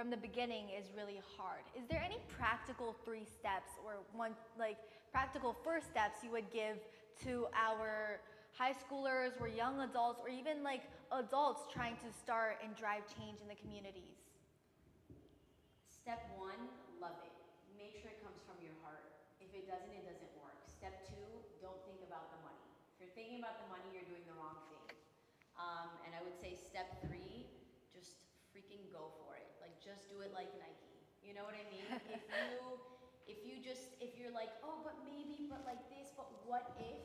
from the beginning is really hard. Is there any practical 3 steps or practical first steps you would give to our high schoolers or young adults or even adults trying to start and drive change in the communities? Step 1, love it. Make sure it comes from your heart. If it doesn't work. Step 2, don't think about the money. If you're thinking about the money, you're doing the wrong thing. And I would say step 3, just freaking go for it. Just do it like Nike. You know what I mean? if you're like, oh, but maybe, but like this, but what if?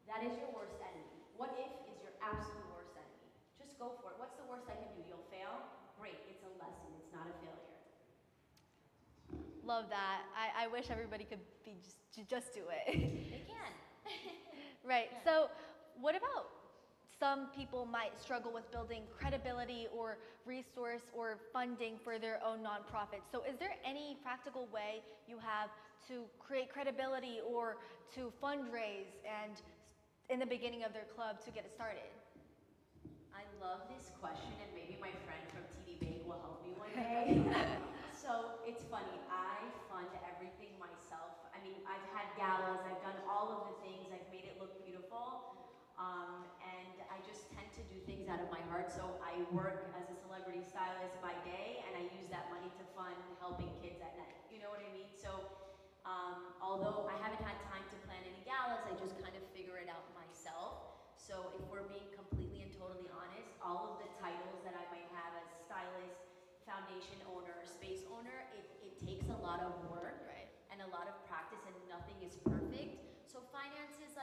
That is your worst enemy. What if is your absolute worst enemy. Just go for it. What's the worst I can do? You'll fail? Great, it's a lesson, it's not a failure. Love that. I wish everybody could be just do it. They can. Right. Yeah. So what about some people might struggle with building credibility or resource or funding for their own nonprofit. So is there any practical way you have to create credibility or to fundraise and in the beginning of their club to get it started? I love this question, and maybe my friend from TD Bank will help me one day. So it's funny, I fund everything myself. I mean, I've had galas, I've done all of the things, I've made it look beautiful, and I just tend to do things out of my heart. So I work as a celebrity stylist by day, and I use that money to fund helping kids at night. You know what I mean? So although I haven't had time to plan any galas, I just kind of figure it out myself. So if we're being completely and totally honest, all of the titles that I might have as stylist, foundation owner, space owner, it takes a lot of work, right, and a lot of practice, and nothing is perfect. So finance is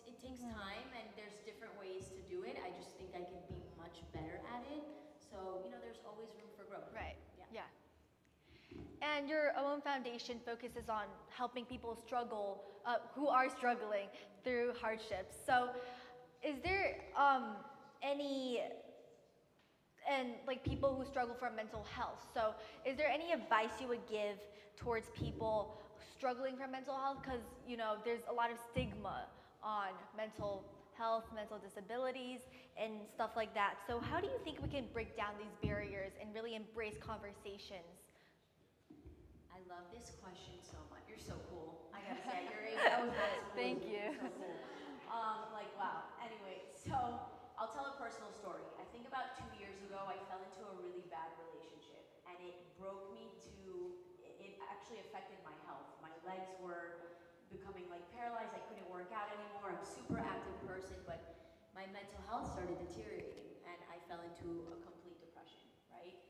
it takes time, and there's different ways to do it. I just think I can be much better at it. So, there's always room for growth. Right, yeah. And your AWOM Foundation focuses on helping people who are struggling through hardships. So is there people who struggle from mental health. So is there any advice you would give towards people struggling from mental health? Because, there's a lot of stigma on mental health, mental disabilities, and stuff like that. So how do you think we can break down these barriers and really embrace conversations? I love this question so much. You're so cool. I gotta say, that was cool. Thank you. So cool. Wow. Anyway, so I'll tell a personal story. I think about 2 years ago, I fell into a really bad relationship, and it broke me it actually affected my health. My legs were becoming paralyzed. I couldn't work out anymore. I'm a super active person, but my mental health started deteriorating, and I fell into a complete depression, right?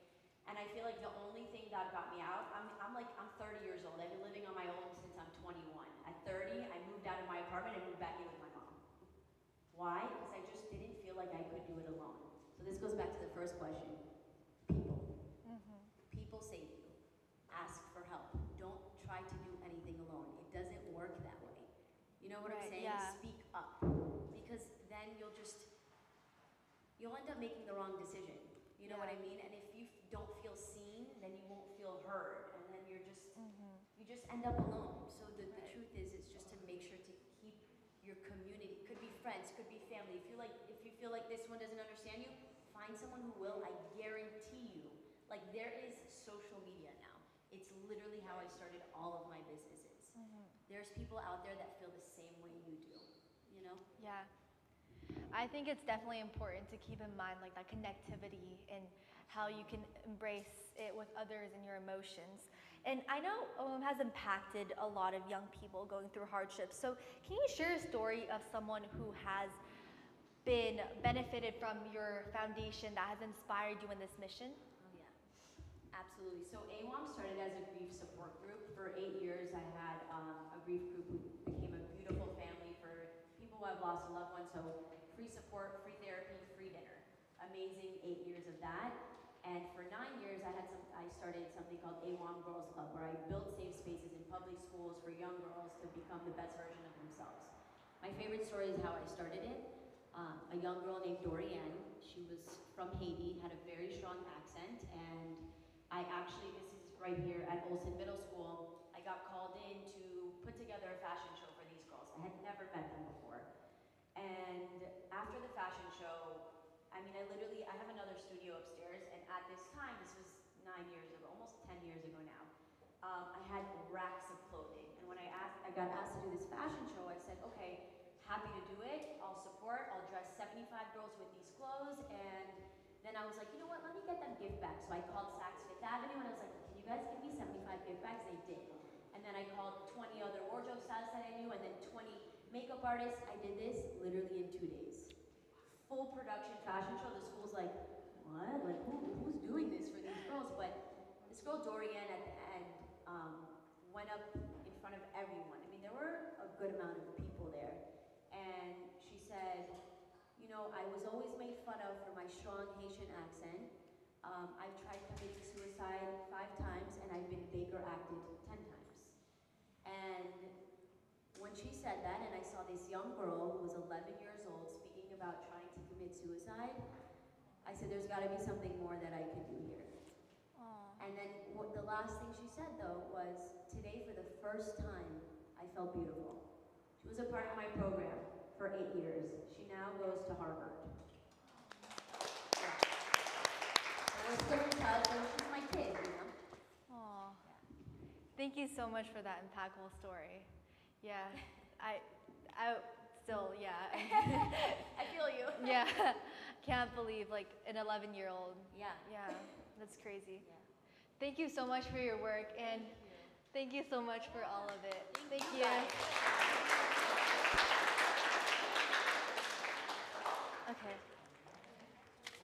And I feel like the only thing that got me out, I'm 30 years old. I've been living on my own since I'm 21. At 30, I moved out of my apartment and moved back in with my mom. Why? Because I just didn't feel like I could do it alone. So this goes back to the first question. People. Mm-hmm. People save you. Ask for help. Don't try to do anything alone. It doesn't work that way. You know what I'm saying? Yeah. Speak up. Because then you'll end up making the wrong decision. You know what I mean? And if you don't feel seen, then you won't feel heard, and then you just end up alone. So the truth is, it's just to make sure to keep your community. Could be friends, could be family. If you feel like this one doesn't understand you, find someone who will. I guarantee you. There is social media now. It's literally how I started all of my businesses. Mm-hmm. There's people out there that feel the same way you do. Yeah. I think it's definitely important to keep in mind that connectivity and how you can embrace it with others and your emotions. And I know AWOM has impacted a lot of young people going through hardships. So can you share a story of someone who has been benefited from your foundation that has inspired you in this mission? Oh yeah, absolutely. So AWOM started as a grief support group. For 8 years I had a grief group who became a beautiful family for people who have lost a loved one. So free support, free therapy, free dinner. Amazing 8 years of that. And for 9 years, I started something called AWOM Girls Club, where I built safe spaces in public schools for young girls to become the best version of themselves. My favorite story is how I started it. A young girl named Dorianne, she was from Haiti, had a very strong accent, and this is right here at Olson Middle School, I got called in to put together a fashion show for these girls. I had never met them before. And after the fashion show, I have another studio upstairs, and at this time, this was 9 years ago, almost 10 years ago now. I had racks of clothing, and when I got asked to do this fashion show, I said, okay, happy to do it, I'll support, I'll dress 75 girls with these clothes, and then I was like, you know what, let me get them gift bags. So I called Saks Fifth Avenue, and I was like, can you guys give me 75 gift bags? They did. And then I called 20 other wardrobe stylists that I knew, and then 20 makeup artists. I did this literally in 2 days. Full production fashion show. The school's like, what? Like, who's doing this for these girls? But this girl, Dorian, at the end, went up in front of everyone. I mean, there were a good amount of people there. And she said, you know, I was always made fun of for my strong Haitian accent. I've tried committing suicide 5 times, and I've been Baker acted 10 times. And when she said that, and I saw this young girl who was 11 years old speaking about trying to commit suicide, I said, there's got to be something more that I can do here. Aw. And then the last thing she said, though, was, today for the first time, I felt beautiful. She was a part of my program for 8 years. She now goes to Harvard. Yeah. So we're still in touch, and she's my kid, you know? Aw. Yeah. Thank you so much for that impactful story. Yeah, I still, yeah. I feel you. Yeah, can't believe like an 11-year-old. Yeah. Yeah, that's crazy. Yeah. Thank you so much for your work, and thank you so much for all of it. Thank you. guys. Okay.